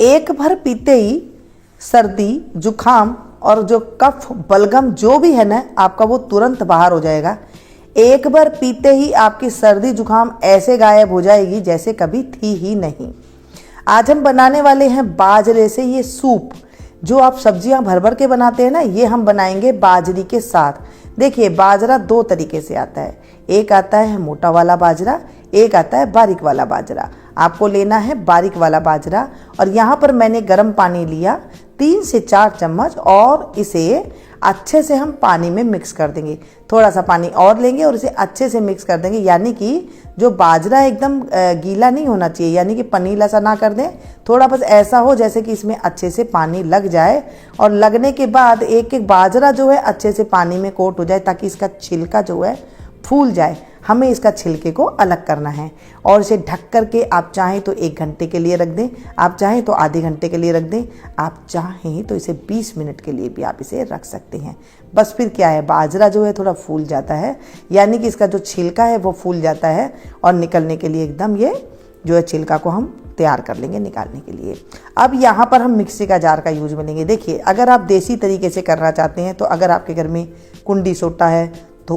एक भर पीते ही सर्दी जुखाम और जो कफ बलगम जो भी है ना आपका वो तुरंत बाहर हो जाएगा। एक बार पीते ही आपकी सर्दी जुखाम ऐसे गायब हो जाएगी जैसे कभी थी ही नहीं। आज हम बनाने वाले हैं बाजरे से ये सूप। जो आप सब्जियां भर भर के बनाते हैं ना, ये हम बनाएंगे बाजरी के साथ। देखिए बाजरा दो तरीके से आता है, एक आता है मोटा वाला बाजरा, एक आता है बारीक वाला बाजरा। आपको लेना है बारीक वाला बाजरा और यहाँ पर मैंने गर्म पानी लिया 3 से 4 चम्मच और इसे अच्छे से हम पानी में मिक्स कर देंगे। थोड़ा सा पानी और लेंगे और इसे अच्छे से मिक्स कर देंगे, यानी कि जो बाजरा एकदम गीला नहीं होना चाहिए, यानी कि पनीला सा ना कर दें, थोड़ा बस ऐसा हो जैसे कि इसमें अच्छे से पानी लग जाए। और लगने के बाद एक एक बाजरा जो है अच्छे से पानी में कोट हो जाए ताकि इसका छिलका जो है फूल जाए। हमें इसका छिलके को अलग करना है और इसे ढक करके आप चाहें तो 1 घंटे के लिए रख दें, आप चाहें तो आधे घंटे के लिए रख दें, आप चाहें तो इसे 20 मिनट के लिए भी आप इसे रख सकते हैं। बस फिर क्या है, बाजरा जो है थोड़ा फूल जाता है, यानी कि इसका जो छिलका है वो फूल जाता है और निकलने के लिए एकदम ये जो है छिलका को हम तैयार कर लेंगे निकालने के लिए। अब यहाँ पर हम मिक्सी का जार का यूज में लेंगे। देखिए अगर आप देसी तरीके से करना चाहते हैं तो अगर आपके घर में कुंडी सोटा है तो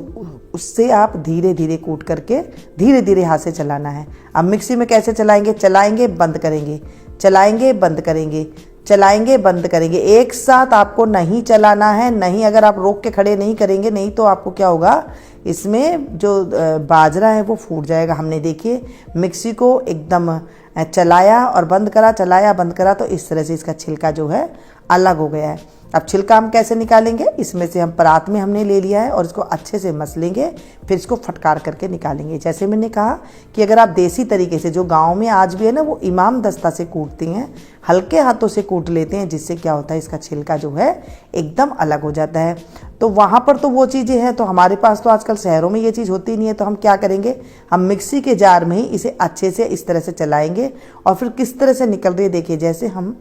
उससे आप धीरे धीरे कूट करके धीरे धीरे हाथ से चलाना है। अब मिक्सी में कैसे चलाएंगे, चलाएंगे बंद करेंगे, चलाएंगे बंद करेंगे, चलाएंगे बंद करेंगे, एक साथ आपको नहीं चलाना है। नहीं, अगर आप रोक के खड़े नहीं करेंगे नहीं तो आपको क्या होगा, इसमें जो बाजरा है वो फूट जाएगा। हमने देखिए मिक्सी को एकदम चलाया और बंद करा, चलाया बंद करा, तो इस तरह से इसका छिलका जो है अलग हो गया है। अब छिलका हम कैसे निकालेंगे, इसमें से हम परात में हमने ले लिया है और इसको अच्छे से मस लेंगे, फिर इसको फटकार करके निकालेंगे। जैसे मैंने कहा कि अगर आप देसी तरीके से, जो गांव में आज भी है ना, वो इमाम दस्ता से कूटती हैं, हल्के हाथों से कूट लेते हैं, जिससे क्या होता है इसका छिलका जो है एकदम अलग हो जाता है। तो वहाँ पर तो वो चीज़ें हैं, तो हमारे पास तो आजकल शहरों में ये चीज़ होती नहीं है। तो हम क्या करेंगे, हम मिक्सी के जार में ही इसे अच्छे से इस तरह से चलाएँगे और फिर किस तरह से निकल रही है देखिए। जैसे हम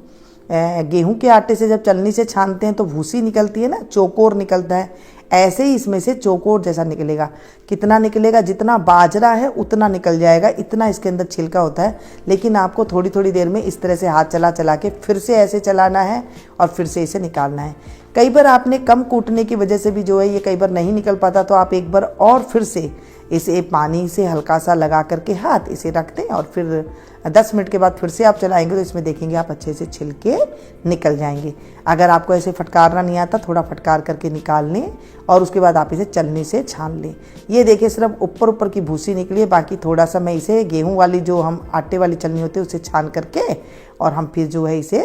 गेहूं के आटे से जब चलनी से छानते हैं तो भूसी निकलती है ना, चौकोर निकलता है, ऐसे ही इसमें से चौकोर जैसा निकलेगा। कितना निकलेगा, जितना बाजरा है उतना निकल जाएगा, इतना इसके अंदर छिलका होता है। लेकिन आपको थोड़ी थोड़ी देर में इस तरह से हाथ चला चला के फिर से ऐसे चलाना है और फिर से इसे निकालना है। कई बार आपने कम कूटने की वजह से भी जो है ये कई बार नहीं निकल पाता, तो आप एक बार और फिर से इसे पानी से हल्का सा लगा करके हाथ इसे रख दें और फिर 10 मिनट के बाद फिर से आप चलाएंगे तो इसमें देखेंगे आप अच्छे से छिलके निकल जाएंगे। अगर आपको ऐसे फटकारना नहीं आता, थोड़ा फटकार करके निकाल लें और उसके बाद आप इसे चलनी से छान लें। ये देखिए सिर्फ ऊपर ऊपर की भूसी निकली है, बाकी थोड़ा सा मैं इसे गेहूं वाली, जो हम आटे वाली चलनी होती है, उसे छान करके और हम फिर जो है इसे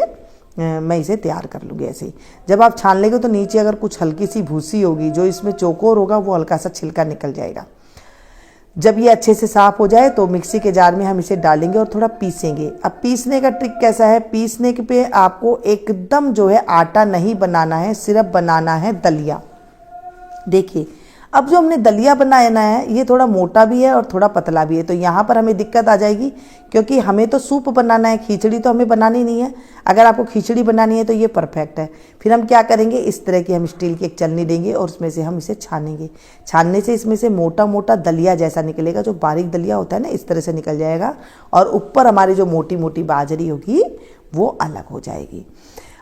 मैं इसे तैयार कर लूँगी। ऐसे ही जब आप छान लेंगे तो नीचे अगर कुछ हल्की सी भूसी होगी, जो इसमें चौकोर होगा, वो हल्का सा छिलका निकल जाएगा। जब ये अच्छे से साफ़ हो जाए तो मिक्सी के जार में हम इसे डालेंगे और थोड़ा पीसेंगे। अब पीसने का ट्रिक कैसा है, पीसने के पे आपको एकदम जो है आटा नहीं बनाना है, सिर्फ बनाना है दलिया। देखिए अब जो हमने दलिया बनाना है ये थोड़ा मोटा भी है और थोड़ा पतला भी है, तो यहाँ पर हमें दिक्कत आ जाएगी, क्योंकि हमें तो सूप बनाना है, खिचड़ी तो हमें बनानी नहीं है। अगर आपको खिचड़ी बनानी है तो ये परफेक्ट है। फिर हम क्या करेंगे, इस तरह की हम स्टील की एक चलनी लेंगे और उसमें से हम इसे छानेंगे। छानने से इसमें से मोटा मोटा दलिया जैसा निकलेगा, जो बारीक दलिया होता है ना, इस तरह से निकल जाएगा और ऊपर हमारी जो मोटी मोटी बाजरी होगी वो अलग हो जाएगी।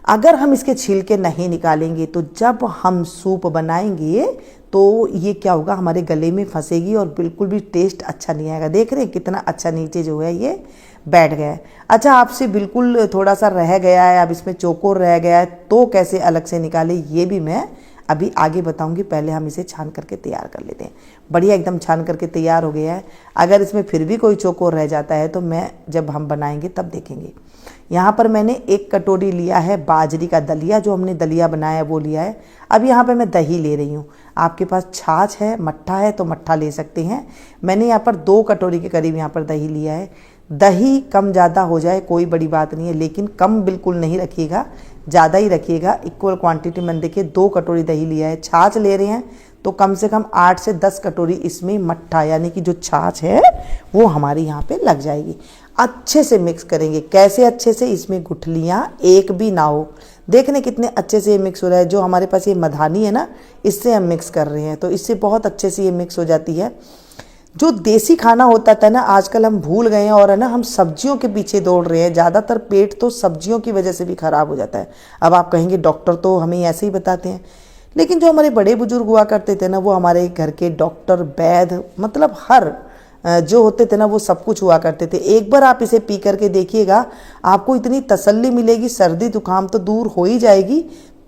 अगर हम इसके छिलके नहीं निकालेंगे तो जब हम सूप बनाएंगे तो ये क्या होगा, हमारे गले में फंसेगी और बिल्कुल भी टेस्ट अच्छा नहीं आएगा। देख रहे हैं कितना अच्छा नीचे जो है ये बैठ गया है। अच्छा, आपसे बिल्कुल थोड़ा सा रह गया है, अब इसमें चौकोर रह गया है, तो कैसे अलग से निकाले ये भी मैं अभी आगे बताऊंगी। पहले हम इसे छान करके तैयार कर लेते हैं। बढ़िया एकदम छान करके तैयार हो गया है। अगर इसमें फिर भी कोई चौकोर रह जाता है तो मैं जब हम बनाएंगे तब देखेंगे। यहाँ पर मैंने 1 कटोरी लिया है बाजरी का दलिया, जो हमने दलिया बनाया है वो लिया है। अब यहाँ पे मैं दही ले रही हूँ। आपके पास छाछ है, मट्ठा है तो मट्ठा ले सकते हैं। मैंने यहाँ पर 2 कटोरी के करीब यहाँ पर दही लिया है। दही कम ज़्यादा हो जाए कोई बड़ी बात नहीं है, लेकिन कम बिल्कुल नहीं रखिएगा, ज़्यादा ही रखिएगा। इक्वल क्वांटिटी में देखिए 2 कटोरी दही लिया है। छाछ ले रहे हैं तो कम से कम 8 से 10 कटोरी इसमें मट्ठा यानी कि जो छाछ है वो हमारी यहाँ पे लग जाएगी। अच्छे से मिक्स करेंगे। कैसे अच्छे से, इसमें गुठलियाँ एक भी ना हो। देखने कितने अच्छे से ये मिक्स हो रहा है। जो हमारे पास ये मधानी है ना, इससे हम मिक्स कर रहे हैं तो इससे बहुत अच्छे से ये मिक्स हो जाती है। जो देसी खाना होता था ना, आजकल हम भूल गए हैं और है ना हम सब्जियों के पीछे दौड़ रहे हैं। ज़्यादातर पेट तो सब्जियों की वजह से भी खराब हो जाता है। अब आप कहेंगे डॉक्टर तो हमें ऐसे ही बताते हैं, लेकिन जो हमारे बड़े बुजुर्ग हुआ करते थे ना, वो हमारे घर के डॉक्टर, वैद्य, मतलब हर जो होते थे ना, वो सब कुछ हुआ करते थे। एक बार आप इसे पी करके देखिएगा, आपको इतनी तसल्ली मिलेगी, सर्दी जुकाम तो दूर हो ही जाएगी,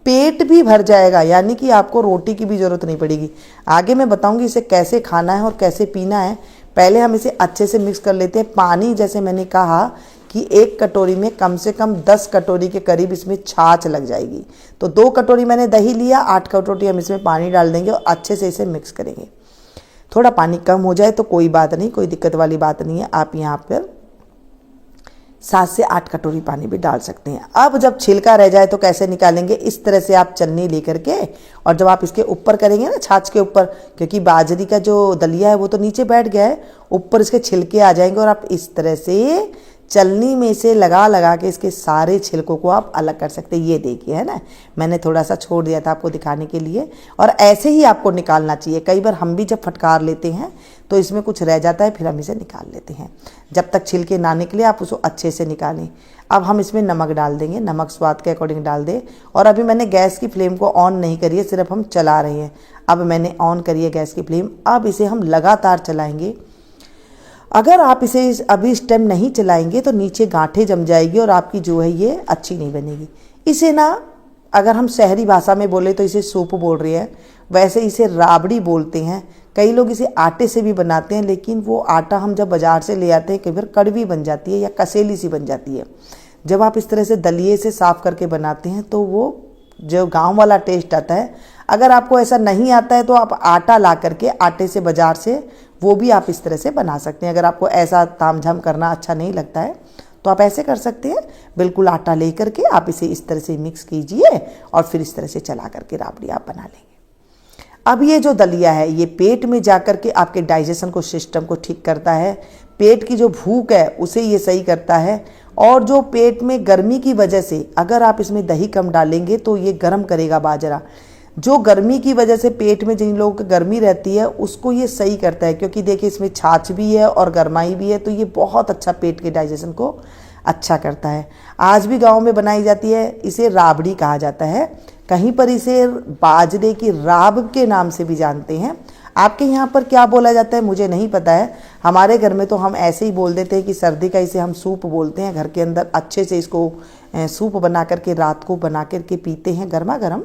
पेट भी भर जाएगा, यानी कि आपको रोटी की भी ज़रूरत नहीं पड़ेगी। आगे मैं बताऊंगी इसे कैसे खाना है और कैसे पीना है। पहले हम इसे अच्छे से मिक्स कर लेते हैं। पानी, जैसे मैंने कहा कि 1 कटोरी में कम से कम 10 कटोरी के करीब इसमें छाछ लग जाएगी। तो 2 कटोरी मैंने दही लिया, 8 कटोरी हम इसमें पानी डाल देंगे और अच्छे से इसे मिक्स करेंगे। थोड़ा पानी कम हो जाए तो कोई बात नहीं, कोई दिक्कत वाली बात नहीं है। आप यहाँ पर 7 से 8 कटोरी पानी भी डाल सकते हैं। अब जब छिलका रह जाए तो कैसे निकालेंगे, इस तरह से आप छन्नी लेकर के, और जब आप इसके ऊपर करेंगे ना, छाछ के ऊपर, क्योंकि बाजरी का जो दलिया है वो तो नीचे बैठ गया है, ऊपर इसके छिलके आ जाएंगे और आप इस तरह से चलनी में से लगा लगा के इसके सारे छिलकों को आप अलग कर सकते हैं। ये देखिए, है ना, मैंने थोड़ा सा छोड़ दिया था आपको दिखाने के लिए, और ऐसे ही आपको निकालना चाहिए। कई बार हम भी जब फटकार लेते हैं तो इसमें कुछ रह जाता है, फिर हम इसे निकाल लेते हैं। जब तक छिलके ना निकले आप उसको अच्छे से निकालें। अब हम इसमें नमक डाल देंगे, नमक स्वाद के अकॉर्डिंग डाल दें। और अभी मैंने गैस की फ्लेम को ऑन नहीं करी है, सिर्फ हम चला रहे हैं। अब मैंने ऑन करी है गैस की फ्लेम। अब इसे हम लगातार चलाएंगे। अगर आप इसे अभी इस टाइम नहीं चलाएंगे तो नीचे गांठें जम जाएगी और आपकी जो है ये अच्छी नहीं बनेगी। इसे ना, अगर हम शहरी भाषा में बोले तो इसे सूप बोल रहे हैं, वैसे इसे राबड़ी बोलते हैं। कई लोग इसे आटे से भी बनाते हैं, लेकिन वो आटा हम जब बाज़ार से ले आते हैं कई बार कड़वी बन जाती है या कसेली सी बन जाती है। जब आप इस तरह से दलिये से साफ़ करके बनाते हैं तो वो जो गांव वाला टेस्ट आता है। अगर आपको ऐसा नहीं आता है तो आप आटा ला करके, आटे से बाज़ार से, वो भी आप इस तरह से बना सकते हैं। अगर आपको ऐसा तामझाम करना अच्छा नहीं लगता है तो आप ऐसे कर सकते हैं। बिल्कुल आटा ले करके आप इसे इस तरह से मिक्स कीजिए और फिर इस तरह से चला करके राबड़ी आप बना लेंगे। अब ये जो दलिया है ये पेट में जा कर के आपके डाइजेशन को, सिस्टम को ठीक करता है। पेट की जो भूख है उसे ये सही करता है। और जो पेट में गर्मी की वजह से, अगर आप इसमें दही कम डालेंगे तो ये गर्म करेगा बाजरा। जो गर्मी की वजह से पेट में जिन लोगों को गर्मी रहती है उसको ये सही करता है, क्योंकि देखिए इसमें छाछ भी है और गर्माई भी है, तो ये बहुत अच्छा पेट के डाइजेशन को अच्छा करता है। आज भी गांव में बनाई जाती है, इसे राबड़ी कहा जाता है। कहीं पर इसे बाजरे की राब के नाम से भी जानते हैं। आपके यहाँ पर क्या बोला जाता है मुझे नहीं पता है। हमारे घर में तो हम ऐसे ही बोल देते हैं कि सर्दी का इसे हम सूप बोलते हैं। घर के अंदर अच्छे से इसको सूप बना करके रात को बना करके पीते हैं गर्मा गर्म।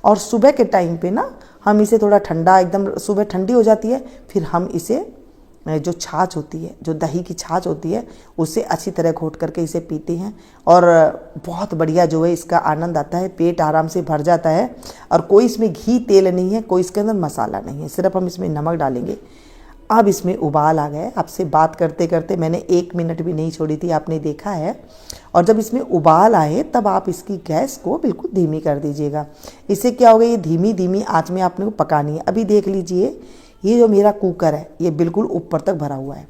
और सुबह के टाइम पे ना हम इसे थोड़ा ठंडा, एकदम सुबह ठंडी हो जाती है, फिर हम इसे जो छाछ होती है, जो दही की छाछ होती है, उससे अच्छी तरह घोट करके इसे पीते हैं और बहुत बढ़िया जो है इसका आनंद आता है। पेट आराम से भर जाता है और कोई इसमें घी तेल नहीं है, कोई इसके अंदर मसाला नहीं है, सिर्फ हम इसमें नमक डालेंगे। अब इसमें उबाल आ गए। आपसे बात करते करते मैंने 1 मिनट भी नहीं छोड़ी थी, आपने देखा है। और जब इसमें उबाल आए तब आप इसकी गैस को बिल्कुल धीमी कर दीजिएगा। इससे क्या होगा, ये धीमी धीमी आंच में आपने को पकानी है। अभी देख लीजिए, ये जो मेरा कुकर है ये बिल्कुल ऊपर तक भरा हुआ है।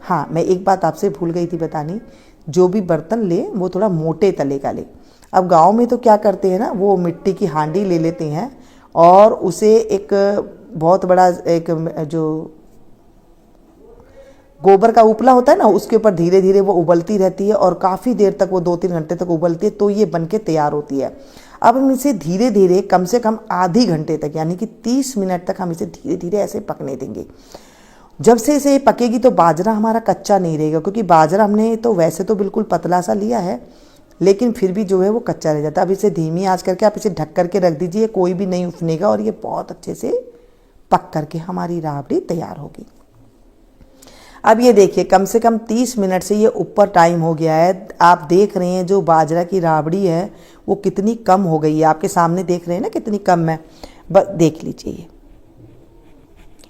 हाँ, मैं एक बात आपसे भूल गई थी बतानी, जो भी बर्तन ले वो थोड़ा मोटे तले का ले। अब गांव में तो क्या करते हैं ना, वो मिट्टी की हांडी ले लेते हैं और उसे एक बहुत बड़ा एक जो गोबर का उपला होता है ना, उसके ऊपर धीरे धीरे वो उबलती रहती है और काफ़ी देर तक वो 2-3 घंटे तक उबलती है, तो ये बनके तैयार होती है। अब हम इसे धीरे धीरे कम से कम आधी घंटे तक, यानी कि 30 मिनट तक हम इसे धीरे धीरे ऐसे पकने देंगे। जब से इसे पकेगी तो बाजरा हमारा कच्चा नहीं रहेगा, क्योंकि बाजरा हमने तो वैसे तो बिल्कुल पतला सा लिया है, लेकिन फिर भी जो है वो कच्चा रह जाता है। अब इसे धीमी आंच करके आप इसे ढक करके रख दीजिए, कोई भी नहीं उफनेगा और ये बहुत अच्छे से पक करके हमारी राबड़ी तैयार होगी। अब ये देखिए, कम से कम 30 मिनट से ये ऊपर टाइम हो गया है। आप देख रहे हैं जो बाजरा की राबड़ी है वो कितनी कम हो गई है, आपके सामने देख रहे हैं ना कितनी कम है। बस देख लीजिए, ये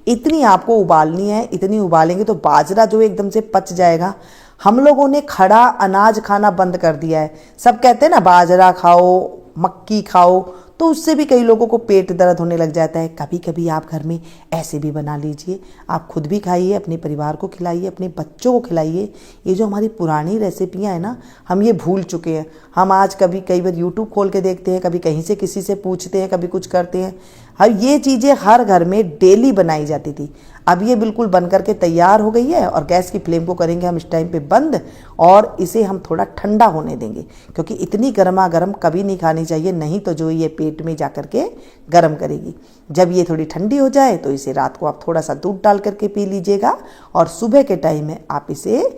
इतनी आपको उबालनी है। इतनी उबालेंगे तो बाजरा जो एकदम से पच जाएगा। हम लोगों ने खड़ा अनाज खाना बंद कर दिया है। सब कहते हैं ना बाजरा खाओ, मक्की खाओ, तो उससे भी कई लोगों को पेट दर्द होने लग जाता है। कभी कभी आप घर में ऐसे भी बना लीजिए, आप खुद भी खाइए, अपने परिवार को खिलाइए, अपने बच्चों को खिलाइए। ये जो हमारी पुरानी रेसिपियाँ हैं ना, हम ये भूल चुके हैं। हम आज कभी कई बार यूट्यूब खोल के देखते हैं, कभी कहीं से किसी से पूछते हैं, कभी कुछ करते हैं। हाँ, ये चीज़ें हर घर में डेली बनाई जाती थी। अब ये बिल्कुल बन करके तैयार हो गई है और गैस की फ्लेम को करेंगे हम इस टाइम पे बंद और इसे हम थोड़ा ठंडा होने देंगे, क्योंकि इतनी गर्मा गर्म कभी नहीं खानी चाहिए, नहीं तो जो ये पेट में जा करके गर्म करेगी। जब ये थोड़ी ठंडी हो जाए तो इसे रात को आप थोड़ा सा दूध डाल करके पी लीजिएगा और सुबह के टाइम में आप इसे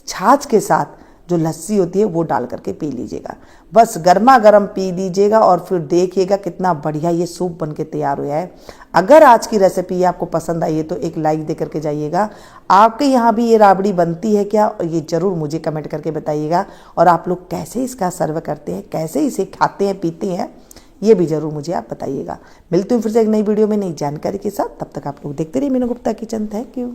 छाछ के साथ जो लस्सी होती है वो डाल करके पी लीजिएगा। बस गर्मा गर्म पी लीजिएगा और फिर देखिएगा कितना बढ़िया ये सूप बन के तैयार हुआ है। अगर आज की रेसिपी आपको पसंद आई है तो एक लाइक दे करके जाइएगा। आपके यहाँ भी ये राबड़ी बनती है क्या, ये ज़रूर मुझे कमेंट करके बताइएगा। और आप लोग कैसे इसका सर्व करते हैं, कैसे इसे खाते हैं पीते हैं, ये भी ज़रूर मुझे आप बताइएगा। मिलती हूँ फिर से एक नई वीडियो में नई जानकारी के साथ। तब तक आप लोग देखते रहिए Meenu Gupta kitchen. Thank you.